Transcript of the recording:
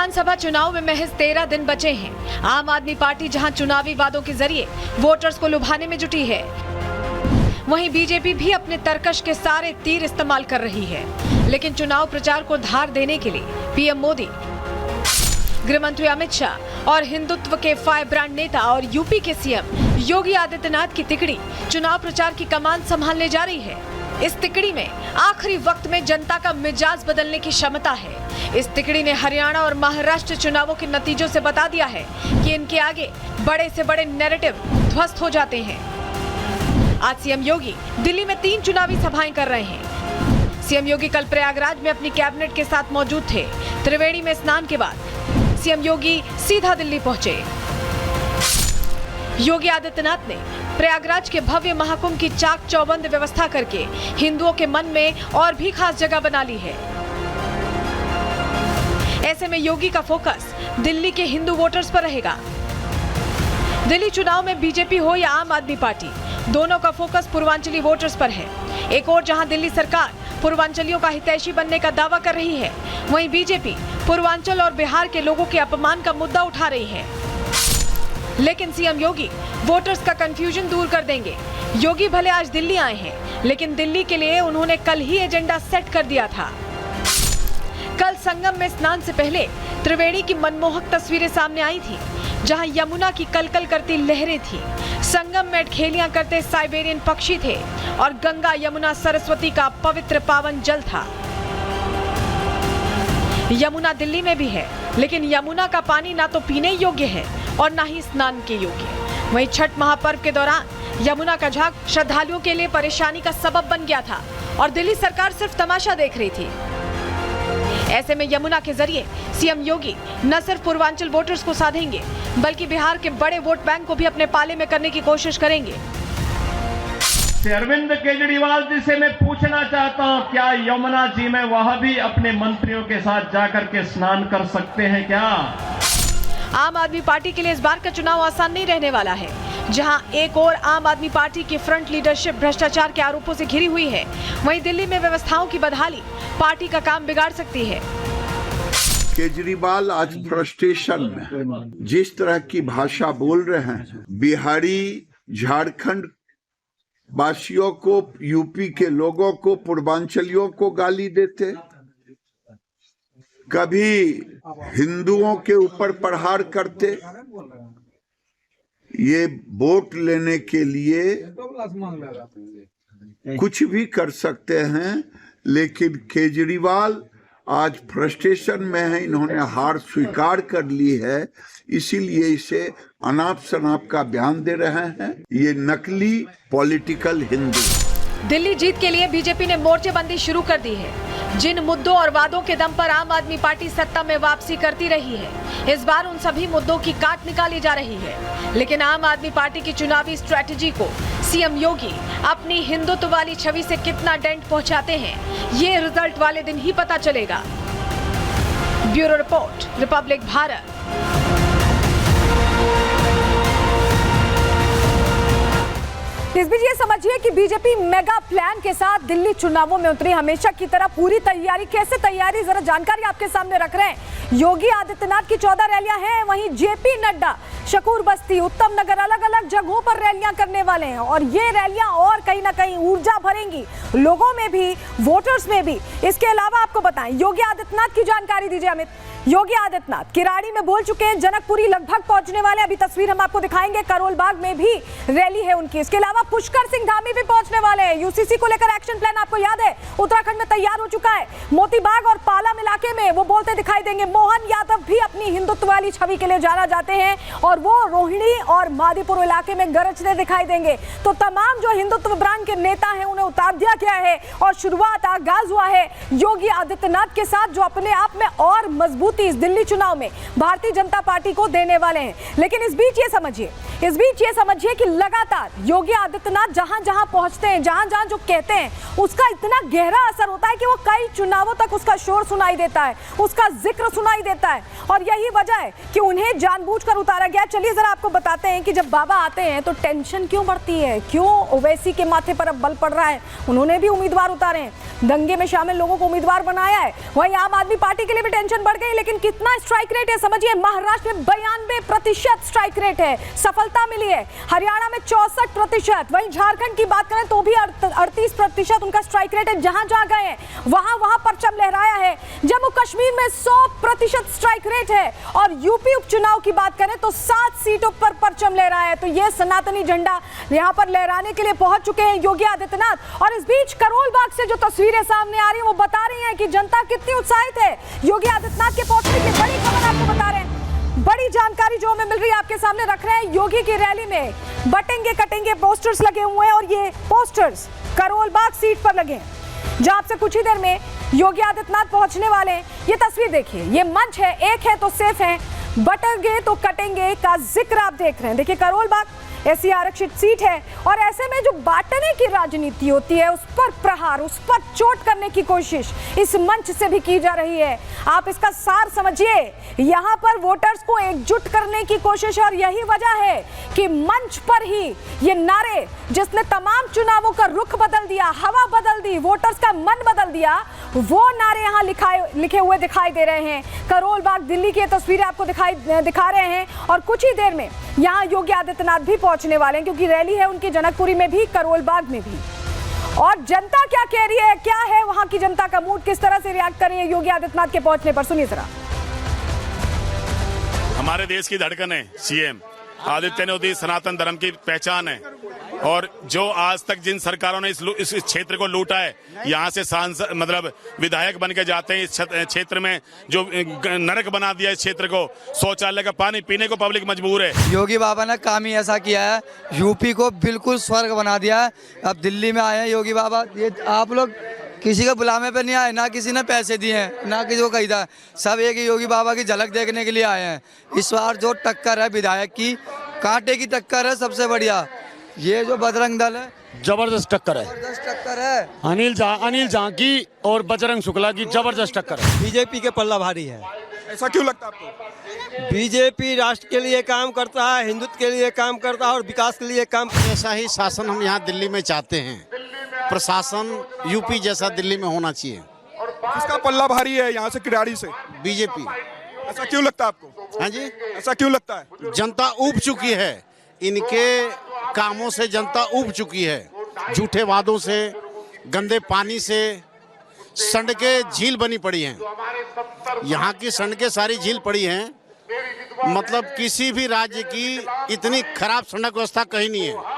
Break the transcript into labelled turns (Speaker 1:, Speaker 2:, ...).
Speaker 1: विधानसभा चुनाव में महज 13 दिन बचे हैं। आम आदमी पार्टी जहां चुनावी वादों के जरिए वोटर्स को लुभाने में जुटी है, वहीं बीजेपी भी अपने तरकश के सारे तीर इस्तेमाल कर रही है। लेकिन चुनाव प्रचार को धार देने के लिए पीएम मोदी, गृह मंत्री अमित शाह और हिंदुत्व के फायर ब्रांड नेता और यूपी के सीएम योगी आदित्यनाथ की तिकड़ी चुनाव प्रचार की कमान संभालने जा रही है। इस तिकड़ी में आखिरी वक्त में जनता का मिजाज बदलने की क्षमता है। इस तिकड़ी ने हरियाणा और महाराष्ट्र चुनावों के नतीजों से बता दिया है कि इनके आगे बड़े से बड़े नैरेटिव ध्वस्त हो जाते हैं। आज सीएम योगी दिल्ली में 3 चुनावी सभाएं कर रहे हैं। सीएम योगी कल प्रयागराज में अपनी कैबिनेट के साथ मौजूद थे। त्रिवेणी में स्नान के बाद सीएम योगी सीधा दिल्ली पहुंचे। योगी आदित्यनाथ ने प्रयागराज के भव्य महाकुंभ की चाक चौबंद व्यवस्था करके हिंदुओं के मन में और भी खास जगह बना ली है। ऐसे में योगी का फोकस दिल्ली के हिंदू वोटर्स पर रहेगा। दिल्ली चुनाव में बीजेपी हो या आम आदमी पार्टी, दोनों का फोकस पूर्वांचली वोटर्स पर है। एक और जहां दिल्ली सरकार पूर्वांचलियों का हितैषी बनने का दावा कर रही है, वहीं बीजेपी पूर्वांचल और बिहार के लोगों के अपमान का मुद्दा उठा रही है। लेकिन सीएम योगी वोटर्स का कंफ्यूजन दूर कर देंगे। योगी भले आज दिल्ली आए हैं, लेकिन दिल्ली के लिए उन्होंने कल ही एजेंडा सेट कर दिया था। कल संगम में स्नान से पहले त्रिवेणी की मनमोहक तस्वीरें सामने आई थी, जहां यमुना की कलकल करती लहरें थी। संगम में खेलियां करते साइबेरियन पक्षी थे और गंगा यमुना सरस्वती का पवित्र पावन जल था। यमुना दिल्ली में भी है, लेकिन यमुना का पानी ना तो पीने योग्य है और ना ही स्नान के योग्य। वहीं छठ महापर्व के दौरान यमुना का झाग श्रद्धालुओं के लिए परेशानी का सबब बन गया था और दिल्ली सरकार सिर्फ तमाशा देख रही थी। ऐसे में यमुना के जरिए सीएम योगी न सिर्फ पूर्वांचल वोटर्स को साधेंगे, बल्कि बिहार के बड़े वोट बैंक को भी अपने पाले में करने की कोशिश करेंगे।
Speaker 2: अरविंद केजरीवाल जी से मैं पूछना चाहता हूं, क्या यमुना जी में वह भी अपने मंत्रियों के साथ जाकर के स्नान कर सकते हैं क्या?
Speaker 1: आम आदमी पार्टी के लिए इस बार का चुनाव आसान नहीं रहने वाला है। जहां एक और आम आदमी पार्टी की फ्रंट लीडरशिप भ्रष्टाचार के आरोपों से घिरी हुई है, वहीं दिल्ली में व्यवस्थाओं की बदहाली पार्टी का काम बिगाड़ सकती है।
Speaker 3: केजरीवाल आज फ्रस्ट्रेशन में जिस तरह की भाषा बोल रहे हैं, बिहारी, झारखंड वासियों को, यूपी के लोगों को, पूर्वांचलियों को गाली देते, कभी हिंदुओं के ऊपर प्रहार करते। ये वोट लेने के लिए कुछ भी कर सकते हैं, लेकिन केजरीवाल आज फ्रस्ट्रेशन में है। इन्होंने हार स्वीकार कर ली है, इसीलिए इसे अनाप शनाप का बयान दे रहे हैं। ये नकली पॉलिटिकल हिंदू।
Speaker 1: दिल्ली जीत के लिए बीजेपी ने मोर्चेबंदी शुरू कर दी है। जिन मुद्दों और वादों के दम पर आम आदमी पार्टी सत्ता में वापसी करती रही है, इस बार उन सभी मुद्दों की काट निकाली जा रही है। लेकिन आम आदमी पार्टी की चुनावी स्ट्रैटेजी को सीएम योगी अपनी हिंदुत्व वाली छवि से कितना डेंट पहुंचाते हैं, ये रिजल्ट वाले दिन ही पता चलेगा। Bureau report, Republic Bharat.
Speaker 4: इस बीच ये समझिए कि बीजेपी मेगा प्लान के साथ दिल्ली चुनावों में उतरी। हमेशा की तरह पूरी तैयारी, कैसे तैयारी, जरा जानकारी आपके सामने रख रहे हैं। योगी आदित्यनाथ की 14 रैलियां हैं, वहीं जेपी नड्डा शकूर बस्ती, उत्तम नगर, अलग अलग जगहों पर रैलियां करने वाले हैं और ये रैलियां और कहीं ना कहीं ऊर्जा भरेंगी लोगों में भी, वोटर्स में भी। इसके अलावा आपको बताएं, योगी आदित्यनाथ की जानकारी दीजिए अमित। योगी आदित्यनाथ किराड़ी में बोल चुके हैं, जनकपुरी लगभग पहुंचने वाले, अभी तस्वीर हम आपको दिखाएंगे। करोल बाग में भी रैली है उनकी। इसके अलावा पुष्कर सिंह धामी भी पहुंचने वाले हैं। यूसीसी को लेकर एक्शन प्लान आपको याद है उत्तराखंड में तैयार हो चुका है। मोती बाग और पालम इलाके में वो बोलते दिखाई देंगे। मोहन यादव भी अपनी हिंदुत्व वाली छवि के लिए जाना जाते हैं और वो रोहिणी और मादीपुर इलाके में गरजते दिखाई देंगे। तो तमाम जो हिंदुत्व ब्रांड के नेता हैं उन्हें उतार दिया गया है और शुरुआत, आगाज हुआ है योगी आदित्यनाथ के साथ, जो अपने आप में और मजबूत इस दिल्ली चुनाव में भारतीय जनता पार्टी को देने वाले हैं। लेकिन इस बीच ये समझिए कि लगातार योगी आदित्यनाथ जहां जहां पहुंचते हैं, जहां जहां जो कहते हैं, उसका इतना गहरा असर होता है कि वो कई चुनावों तक उसका शोर सुनाई देता है, उसका जिक्र सुनाई देता है। और यही वजह है कि उन्हें जानबूझकर उतारा गया। चलिए जरा आपको बताते हैं कि जब बाबा आते हैं तो टेंशन क्यों बढ़ती है, क्यों ओवैसी के माथे पर अब बल पड़ रहा है। उन्होंने भी उम्मीदवार उतारे हैं, दंगे में शामिल लोगों को उम्मीदवार बनाया है। वहीं आम आदमी पार्टी के लिए भी टेंशन बढ़ गई। लेकिन कितना स्ट्राइक रेट है समझिए, महाराष्ट्र में 92% स्ट्राइक रेट है, सफलता मिली है। हरियाणा में 64%, वहीं झारखंड की बात करें तो भी 38% उनका स्ट्राइक रेट है। जहां जहां गए हैं वहां परचम लहराया है। जम्मू कश्मीर में 100% स्ट्राइक रेट है और यूपी उपचुनाव की बात करें तो 7 सीटों पर परचम लहराया है। तो यह सनातनी झंडा यहां पर लहराने के लिए पहुंच चुके हैं योगी आदित्यनाथ। और इस बीच करोल बाग से जो तस्वीरें सामने आ रही है वो बता रही हैं कि जनता कितनी उत्साहित है योगी आदित्यनाथ के पहुंचने की। बड़ी खबर आपको बता रहे हैं, बड़ी जानकारी जो हमें मिल रही है आपके सामने रख रहे हैं। योगी की रैली में बटेंगे कटेंगे पोस्टर्स लगे हुए हैं और ये पोस्टर्स करोल बाग सीट पर लगे हैं जहां आपसे कुछ ही देर में योगी आदित्यनाथ पहुंचने वाले हैं। ये तस्वीर देखिए, ये मंच है, एक है तो सेफ है, बटेंगे तो कटेंगे का जिक्र आप देख रहे हैं। देखिए करोल बाग ऐसी आरक्षित सीट है और ऐसे में जो बांटने की राजनीति होती है, उस पर प्रहार, उस पर चोट करने की कोशिश इस मंच से भी की जा रही है। आप इसका सार समझिए, यहाँ पर वोटर्स को एकजुट करने की कोशिश, और यही वजह है कि मंच पर ही ये नारे जिसने तमाम चुनावों का रुख बदल दिया, हवा बदल दी, वोटर्स का मन बदल दिया, वो नारे यहाँ लिखे हुए दिखाई दे रहे हैं। करोल बाग दिल्ली की तस्वीरें आपको दिखा रहे हैं और कुछ ही देर में यहाँ योगी आदित्यनाथ भी पहुंचने वाले हैं क्योंकि रैली है उनकी जनकपुरी में भी, करोल बाग में भी। और जनता क्या कह रही है, क्या है वहां की जनता का मूड, किस तरह से रिएक्ट कर रही है योगी आदित्यनाथ के पहुंचने पर, सुनिए जरा।
Speaker 5: हमारे देश की धड़कन है सीएम आदित्यनाथ, सनातन धर्म की पहचान है और जो आज तक जिन सरकारों ने इस क्षेत्र को लूटा है, यहाँ से सांसद मतलब विधायक बन के जाते हैं इस क्षेत्र में, जो नरक बना दिया इस क्षेत्र को, शौचालय का पानी पीने को पब्लिक मजबूर है।
Speaker 6: योगी बाबा ने काम ही ऐसा किया है, यूपी को बिल्कुल स्वर्ग बना दिया है। अब दिल्ली में आए हैं योगी बाबा, ये आप लोग किसी के बुलावे पे नहीं आए, ना किसी ने पैसे दिए हैं, ना किसी को खरीदा, सब एक ही योगी बाबा की झलक देखने के लिए आए हैं। इस बार जो टक्कर है विधायक की, कांटे की टक्कर है सबसे बढ़िया। ये जो बजरंग दल है
Speaker 7: जबरदस्त टक्कर है,
Speaker 6: जबरदस्त टक्कर है।
Speaker 7: अनिल झा की और बजरंग शुक्ला की जबरदस्त टक्कर है।
Speaker 8: बीजेपी के पल्ला भारी है।
Speaker 9: ऐसा क्यों लगता है आपको?
Speaker 8: बीजेपी राष्ट्र के लिए काम करता है, हिंदुत्व के लिए काम करता है और विकास के लिए काम।
Speaker 10: ऐसा ही शासन हम यहाँ दिल्ली में चाहते हैं, प्रशासन यूपी जैसा दिल्ली में होना चाहिए।
Speaker 9: किसका पल्ला भारी है यहाँ से किराड़ी से?
Speaker 10: बीजेपी।
Speaker 9: ऐसा क्यों लगता है आपको?
Speaker 10: हाँ जी,
Speaker 9: ऐसा क्यों लगता है?
Speaker 10: जनता ऊब चुकी है, इनके कामों से जनता ऊब चुकी है, झूठे वादों से, गंदे पानी से, सड़कें झील बनी पड़ी हैं। यहाँ की सड़कें सारी झील पड़ी हैं, मतलब किसी भी राज्य की इतनी खराब सड़क व्यवस्था कहीं नहीं है।